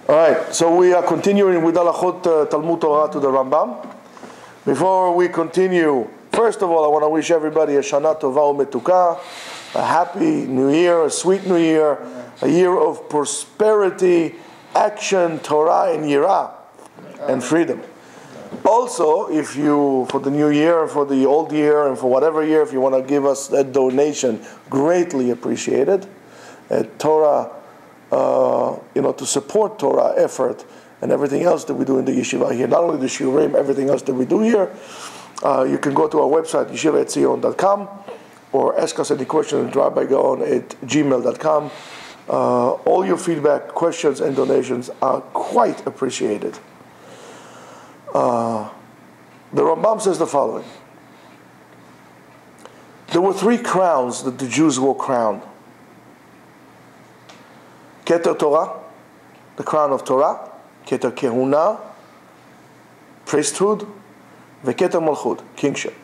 All right, so we are continuing with Hilchot Talmud Torah to the Rambam. Before we continue, first of all, I want to wish everybody a Shana Tova Umetuka, a happy new year, a sweet new year, a year of prosperity, action, Torah, and Yirah, and freedom. Also, if you, for the new year, for the old year, and for whatever year, if you want to give us that donation, greatly appreciated. Torah, to support Torah effort and everything else that we do in the Yeshiva here. Not only the Shiurim, everything else that we do here. You can go to our website, yeshiva.etzion.com, or ask us any questions at rabbigaon@gmail.com. All your feedback, questions, and donations are quite appreciated. The Rambam says the following. There were 3 crowns that the Jews wore crowned. Keter Torah, the crown of Torah, Keter Kehuna, priesthood, Keter Malchut, kingship.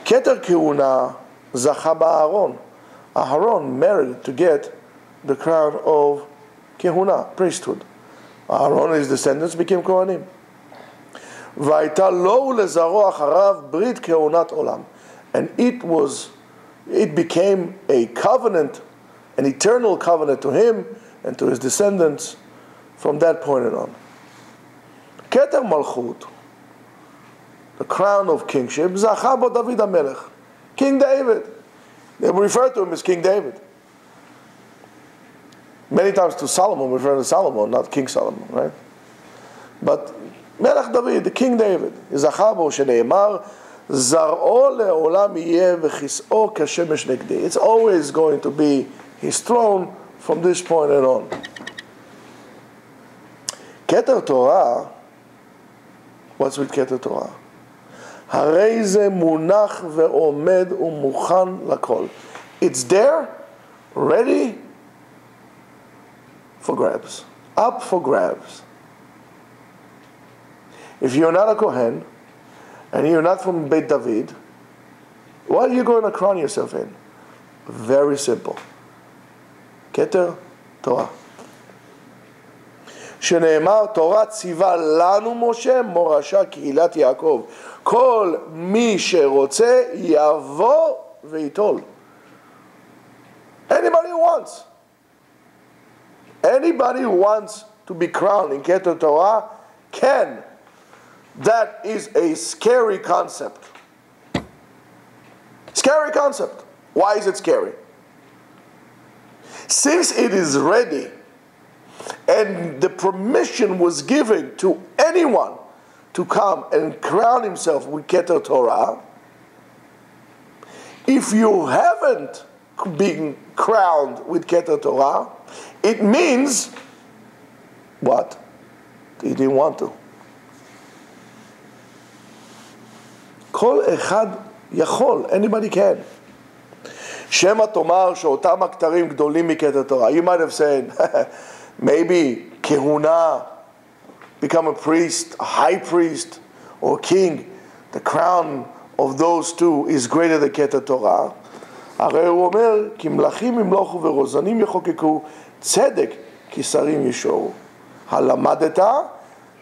Keter Kehuna, Zacha Aaron. Aaron married to get the crown of Kehuna, priesthood. Aaron's descendants became Kohanim. Vayta lo lezaro acharav brit kehunat olam, and it became a covenant, an eternal covenant to him and to his descendants from that point on. Keter Malchut, the crown of kingship, Zacha bo David HaMelech, King David. They refer to him as King David. Many times to Solomon, we refer to Solomon, not King Solomon, right? But Melech David, the King David, Zacha bo shene'emar, Zar'o le'olam yeh v'chis'o kashemesh negdi. It's always going to be his throne from this point on. Keter Torah, what's with Keter Torah? Harei ze munach ve'omed u'muchan lakol. It's there, ready for grabs, up for grabs. If you're not a Kohen, and you're not from Beit David, what are you going to crown yourself in? Very simple. Keter Torah. שנאמר, תורה ציווה לנו משה, מורשה קהילת יעקב. כל מי שרוצה יבוא ויטול. Anybody who wants to be crowned in Keter Torah can. That is a scary concept. Scary concept. Why is it scary? Since it is ready, and the permission was given to anyone to come and crown himself with Keter Torah, if you haven't been crowned with Keter Torah, it means what? You didn't want to. Kol echad yachol, anybody can. Shema tomar sheotam aktarim gdolim miketer Torah. You might have said, maybe kehuna, become a priest, a high priest, or king. The crown of those two is greater than Keter Torah. הרי הוא אומר, כי מלכים ימלכו ורוזנים יחוקקו, צדק כי שרים ישורו. הלמדת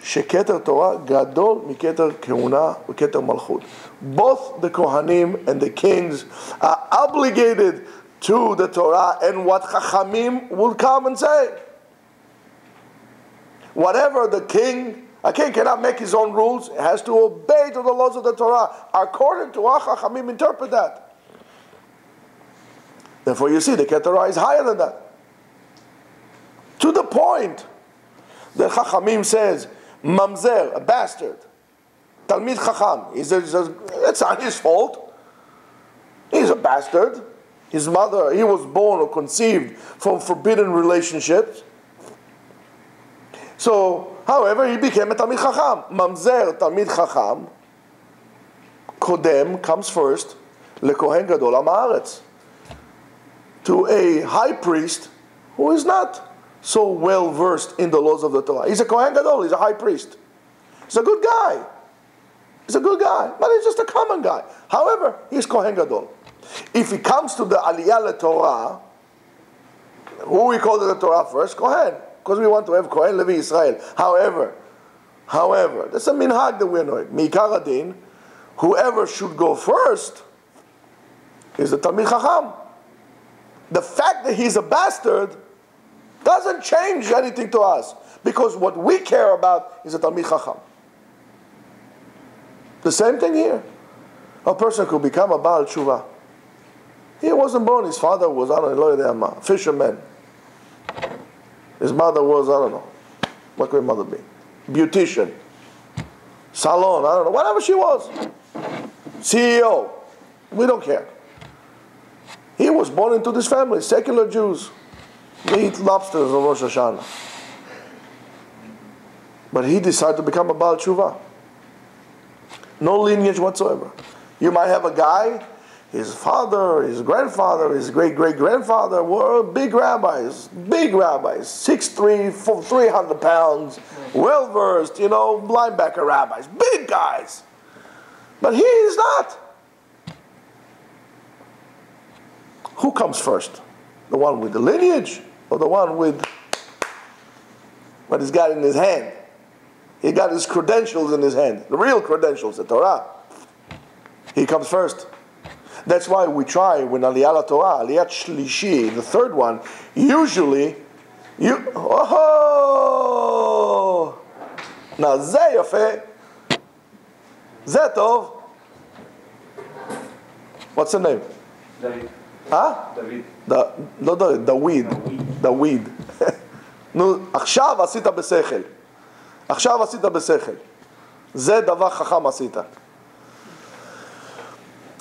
שכתר תורה גדול מכתר כהונה וכתר מלכות. Both the Kohanim and the kings are obligated to the Torah and what Chachamim will come and say. Whatever the king, a king cannot make his own rules, he has to obey to the laws of the Torah according to how Chachamim interpret that. Therefore you see the Keter Torah is higher than that. To the point that Chachamim says, Mamzer, a bastard, Talmid Chacham, it's not his fault. He's a bastard. His mother, he was born or conceived from forbidden relationships. So, however, he became a Talmid Chacham. Mamzer, Talmid Chacham, Kodem comes first, LeKohen Gadol Am Haaretz, to a high priest who is not so well versed in the laws of the Torah. He's a Kohen Gadol, he's a high priest. He's a good guy. He's a good guy, but he's just a common guy. However, he's Kohen Gadol. If he comes to the Aliyah LeTorah, who we call the Torah first? Kohen. because we want to have Kohen Levi Israel. However, there's a minhag that we're knowing. Mi'ikar adin, whoever should go first is the Talmid Chacham. The fact that he's a bastard doesn't change anything to us, because what we care about is the Talmid Chacham. The same thing here. A person could become a Baal Tshuva. He wasn't born, his father was, I don't know, a fisherman. His mother was, I don't know, what could his mother be? Beautician. Salon, I don't know, whatever she was. CEO. We don't care. He was born into this family, secular Jews. They eat lobsters on Rosh Hashanah. But he decided to become a Baal Tshuva. No lineage whatsoever. You might have a guy, his father, his grandfather, his great-great-grandfather were big rabbis, 6'3", 300 pounds, well-versed, linebacker rabbis, big guys. But he is not. Who comes first? The one with the lineage or the one with what he's got in his hand? He got his credentials in his hand, the real credentials, the Torah. He comes first. That's why we try when Aliyah Torah, Aliyat Shlishi, the third one, usually, now זה יפה, זה טוב. What's the name? David. Huh? David. לא דוד, דוד. נו, עכשיו עשית בשכל. עכשיו עשית בשכל. זה דבר חכם עשית.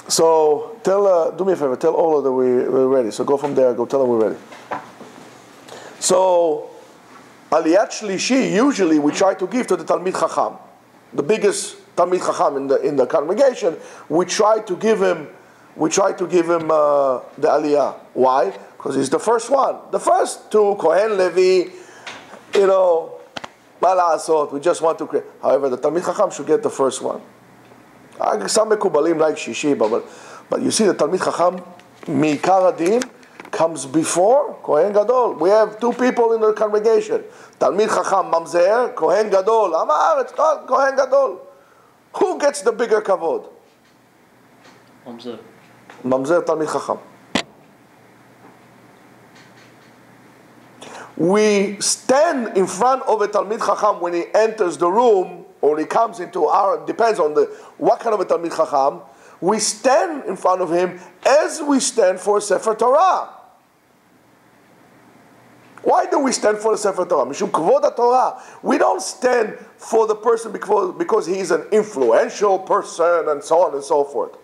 So, do me a favor, tell Ola that we're ready. So go from there, go tell them we're ready. So, Aliyat Shlishi, usually we try to give to the Talmid Chacham. The biggest Talmid Chacham in the congregation, we try to give him the Aliyah. Why? Because he's the first one. The first two, Kohen Levi, מה לעשות, we just want to create. However, the Talmid Chacham should get the first one. Some Mekubalim like Shishi, but you see the Talmid Chacham, Mi'ikar adin, comes before Kohen Gadol. We have two people in the congregation. Talmid Chacham Mamzer, Kohen Gadol. Amar, it's not Kohen Gadol. Who gets the bigger kavod? Mamzer. Mamzer Talmid Chacham. We stand in front of a Talmid Chacham when he enters the room, or he comes into our, depends on what kind of a Talmid Chacham. We stand in front of him as we stand for Sefer Torah. Why do we stand for the Sefer Torah? Mishum Kvod Torah. We don't stand for the person because he is an influential person and so on and so forth.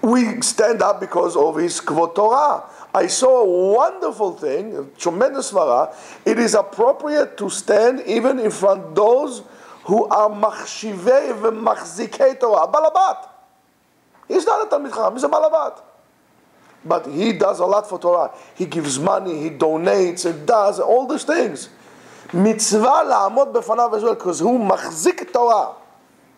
We stand up because of his Kvod Torah. I saw a wonderful thing, a tremendous svara. It is appropriate to stand even in front of those who are machshivei v'machzikei Torah. Balabat. He's not a Talmid Chacham, he's a balabat. But he does a lot for Torah. He gives money, he donates, he does all these things. Mitzvah la'amod befanav as well, because who machzik Torah.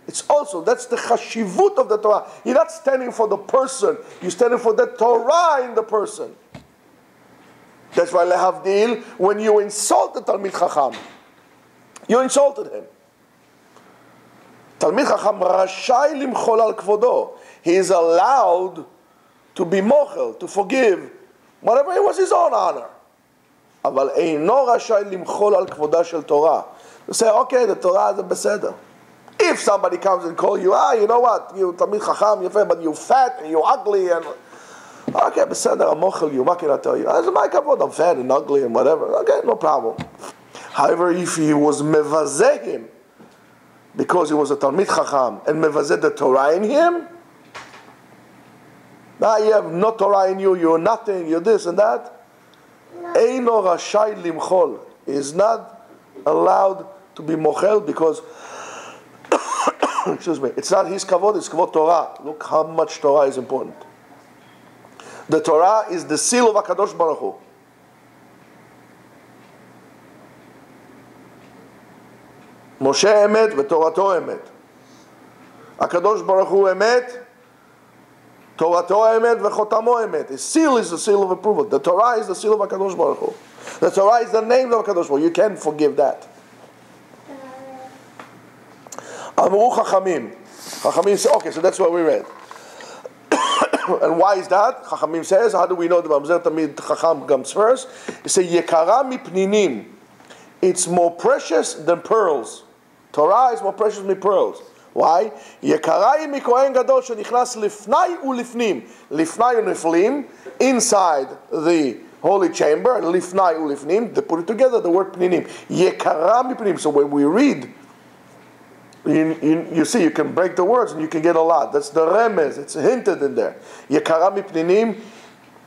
It's also, that's the chashivut of the Torah. You're not standing for the person, you're standing for the Torah in the person. That's why lehavdil, when you insult the Talmid Chacham, you insulted him. Talmid Chacham rashai limchol al kvodo. He is allowed to be mochel, to forgive, whatever it was his own honor. אבל אינו רשאי למחול על כבודה של Torah. You say, okay, the Torah is בסדר. If somebody comes and calls you, you know what, you Talmid Chacham, but you fat and you ugly, and okay, בסדר, המוחל you, what can I tell you? It's my kavod, I'm fat and ugly and whatever. Okay, no problem. However, if he was mevazeh him, because he was a Talmid Chacham, and mevazeh the Torah in him, now you have no Torah in you, you're nothing, you're this and that, Eino rashai limchol, is not allowed to be mochel because excuse me, it's not his kavod, it's kavod Torah. Look how much Torah is important. The Torah is the seal of HaKadosh Baruch Hu. Moshe emet v'Torato emet. HaKadosh Baruch Hu emet, Torato emet v'chotamo emet. His seal is the seal of approval. The Torah is the seal of HaKadosh Baruch Hu. The Torah is the name of HaKadosh Baruch Hu. You can't forgive that. Amru Chachamim. Chachamim say, okay, so that's what we read. And why is that? Chachamim says, how do we know the Mamzer Tamid Chacham comes first? He says, Yekara mipninim. It's more precious than pearls. Torah is more precious than pearls. Why? Yekara mikohen gadol shenichnas lifnai ulifnim. Lifnai ulifnim, inside the holy chamber, lifnai ulifnim, they put it together, the word pninim. Yekara mipninim. So when we read, you see, you can break the words and you can get a lot. That's the remez. It's hinted in there. Yekara mipninim,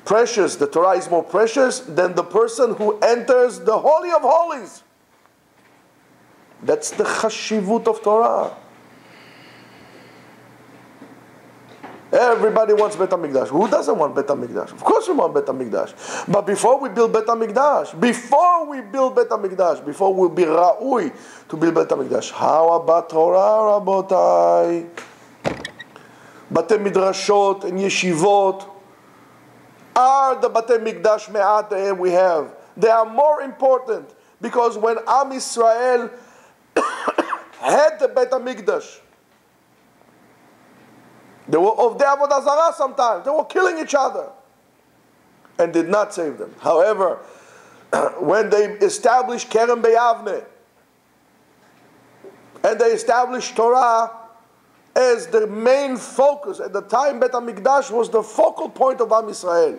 precious. The Torah is more precious than the person who enters the Holy of Holies. That's the chashivut of Torah. Everybody wants Bet HaMikdash. Who doesn't want Bet HaMikdash? Of course we want Bet HaMikdash. But before we build Bet HaMikdash, before we will be ra'ui to build Bet HaMikdash, how about Torah, Rabotai? Bate Midrashot and Yeshivot are the Bate Mikdash me'at we have. They are more important because when Am Yisrael had the Bet HaMikdash, they were of the Avodah Zarah sometimes. They were killing each other and did not save them. However, when they established Kerem Beyavne and they established Torah as the main focus, at the time Bet HaMikdash was the focal point of Am Yisrael.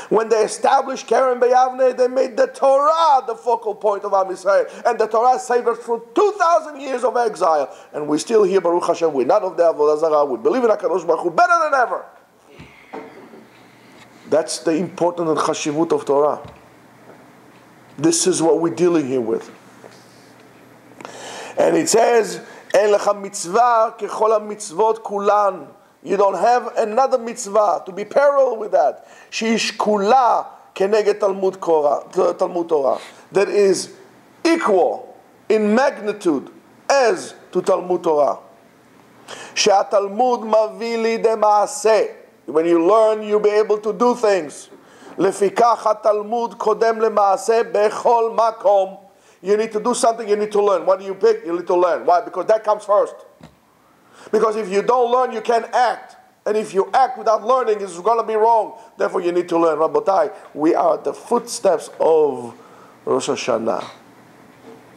When they established Kerem Beyavne, they made the Torah the focal point of Am Yisrael. And the Torah saved us through 2,000 years of exile. And we're still here, Baruch Hashem. We're not of the Avodah Zarah. We believe in HaKadosh Baruch Hu better than ever. That's the important and chashivut of Torah. This is what we're dealing here with. And it says, En lecha mitzvah kechol ha-mitzvot kulan. You don't have another mitzvah to be parallel with that. She'ish kula keneged Talmud Torah. That is equal in magnitude as to Talmud Torah. She'atalmud mavi li'dei ma'aseh. When you learn, you'll be able to do things. Lefikach ha-Talmud kodem le'ma'aseh bechol makom. You need to do something, you need to learn. What do you pick? You need to learn. Why? Because that comes first. Because if you don't learn, you can't act. And if you act without learning, it's going to be wrong. Therefore, you need to learn. Rabotai, we are at the footsteps of Rosh Hashanah.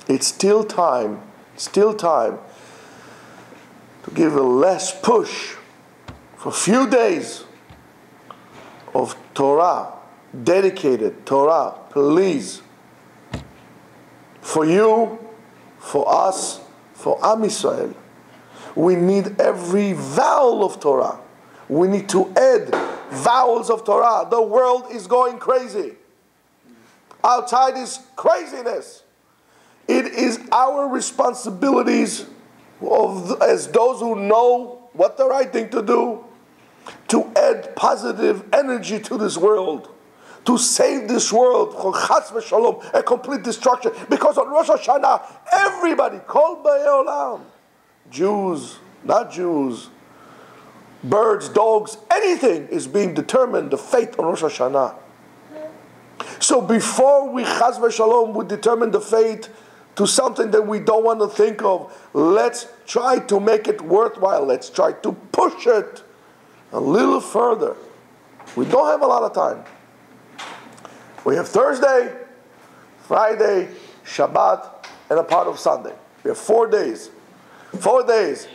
It's still time to give a less push for a few days of Torah, dedicated Torah, please. For you, for us, for Am Yisrael. We need every vowel of Torah. We need to add vowels of Torah. The world is going crazy. Outside is craziness. It is our responsibilities as those who know what the right thing to do, to add positive energy to this world, to save this world from chas v'shalom, a complete destruction. Because on Rosh Hashanah, everybody, kol b'nei olam, Jews, not Jews, birds, dogs, anything is being determined, the fate on Rosh Hashanah. So before we chas v'shalom would determine the fate to something that we don't want to think of, let's try to make it worthwhile. Let's try to push it a little further. We don't have a lot of time. We have Thursday, Friday, Shabbat, and a part of Sunday. We have 4 days. 4 days.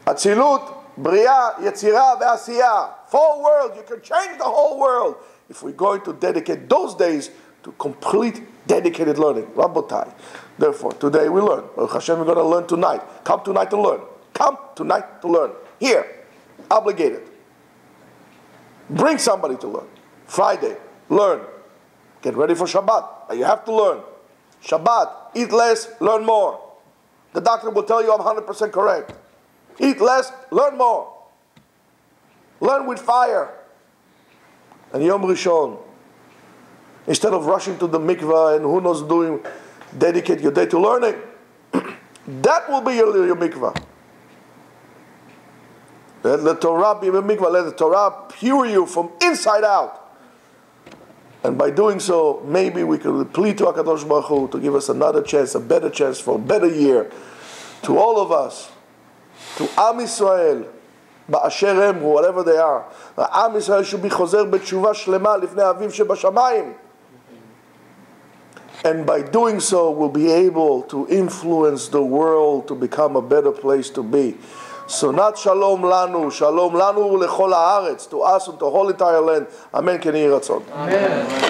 Atzilut, Bria, Yetzirah, Ve'asiyah. 4 worlds. You can change the whole world if we're going to dedicate those days to complete dedicated learning. Rabotai. Therefore, today we learn. Baruch Hashem, we're going to learn tonight. Come tonight to learn. Come tonight to learn. Here. Obligated. Bring somebody to learn. Friday. Learn. Get ready for Shabbat. You have to learn. Shabbat. Eat less, learn more. The doctor will tell you I'm 100% correct. Eat less, learn more. Learn with fire. And Yom Rishon, instead of rushing to the mikvah and who knows doing, dedicate your day to learning. That will be your mikvah. Let the Torah be your mikvah. Let the Torah pure you from inside out. And by doing so, maybe we could plead to HaKadosh Baruch Hu to give us another chance, a better chance for a better year. To all of us, to Am Yisrael, Ba'asher Emru, whatever they are. Am Yisrael should be chozer b'tshuva shlema lifnei Aviv shebashamayim. And by doing so, we'll be able to influence the world to become a better place to be. So not shalom lanu lechol haaretz, to us and to the whole entire land. Amen. Ken Yeh Ratzon. Amen.